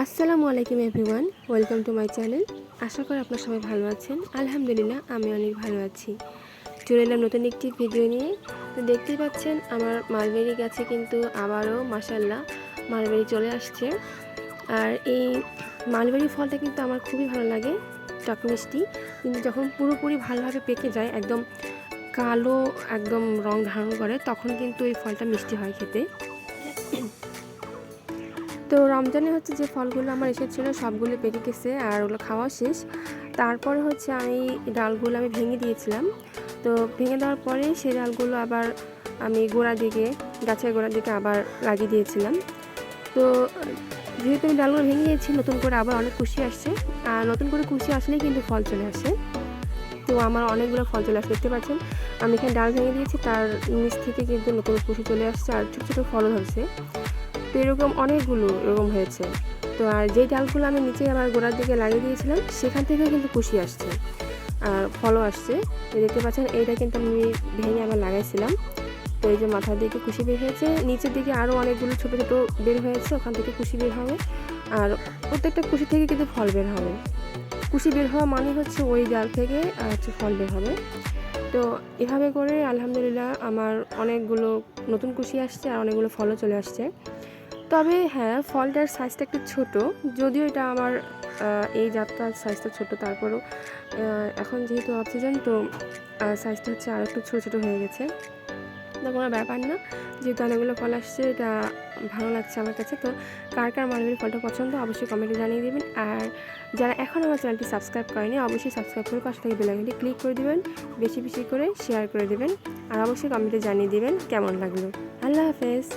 আসসালামু আলাইকুম everyone, welcome to my channel. আশা করি আপনারা সবাই ভালো আছেন। আলহামদুলিল্লাহ আমি অনেক ভালো আছি। চলে এলাম নতুন একটি ভিডিও নিয়ে। তো দেখতেই পাচ্ছেন আমার মালবেরি গাছে কিন্তু আবারও মাশাআল্লাহ মালবেরি চলে আসছে। আর এই মালবেরি ফলটা কিন্তু আমার খুবই ভালো লাগে, টক মিষ্টি। কিন্তু যখন পুরোপুরি ভালোভাবে পেকে যায়, একদম কালো একদম রং ধারণ করে, তখন কিন্তু এই ফলটা মিষ্টি হয় খেতে। তো রমজানে হচ্ছে যে ফলগুলো আমার এসেছিলো সবগুলো পেকে গেছে আর ওগুলো খাওয়া শেষ। তারপরে হচ্ছে আমি ডালগুলো ভেঙে দিয়েছিলাম। তো ভেঙে দেওয়ার পরে সেই ডালগুলো আবার আমি গাছের গোড়ার দিকে আবার লাগিয়ে দিয়েছিলাম। তো যেহেতু আমি ডালগুলো ভেঙে দিয়েছি, নতুন করে আবার অনেক কুশি আসছে। আর নতুন করে কুশি আসলেই কিন্তু ফল চলে আসে। তো আমার অনেকগুলো ফল চলে আসছে, দেখতে পাচ্ছেন আমি এখানে ডাল ভেঙে দিয়েছি, তার নিচ থেকে কিন্তু নতুন কুশি চলে আসছে আর ছোটো ছোটো ফলও ধরছে। তো এরকম অনেকগুলো এরকম হয়েছে। তো আর যেই ডালগুলো আমি নিচে আবার গোড়ার দিকে লাগিয়ে দিয়েছিলাম, সেখান থেকেও কিন্তু কুশি আসছে আর ফলও আসছে। দেখতে পাচ্ছেন এইটা কিন্তু আমি ভেঙে আবার লাগাইছিলাম। তো এই যে মাথার দিকে কুশি বের হয়েছে, নিচের দিকে আরও অনেকগুলো ছোটো ছোটো বের হয়েছে, ওখান থেকে কুশি বের হবে। আর প্রত্যেকটা কুশি থেকে কিন্তু ফল বের হবে। কুশি বের হওয়া মানে হচ্ছে ওই ডাল থেকে ফল বের হবে। তো এভাবে করে আলহামদুলিল্লাহ আমার অনেকগুলো নতুন কুশি আসছে আর অনেকগুলো ফলও চলে আসছে। তবে হ্যাঁ, ফলটার সাইজটা একটু ছোট, যদিও এটা আমার এই জাতটার সাইজটা ছোট, তারপরেও এখন যেহেতু অফ সিজন, তো সাইজটা হচ্ছে আর একটু ছোটো ছোটো হয়ে গেছে। তো কোনো ব্যাপার না, যেহেতু অনেকগুলো ফল আসছে, এটা ভালো লাগছে আমার কাছে। তো কার কার মালবেরি ফলটা পছন্দ অবশ্যই কমেন্টে জানিয়ে দেবেন। আর যারা এখন আমার চ্যানেলটি সাবস্ক্রাইব করেনি, অবশ্যই সাবস্ক্রাইব করে পাশে থেকে বেল আইকনটি ক্লিক করে দেবেন, বেশি বেশি করে শেয়ার করে দেবেন, আর অবশ্যই কমেন্টে জানিয়ে দেবেন কেমন লাগলো। আল্লাহ হাফেজ।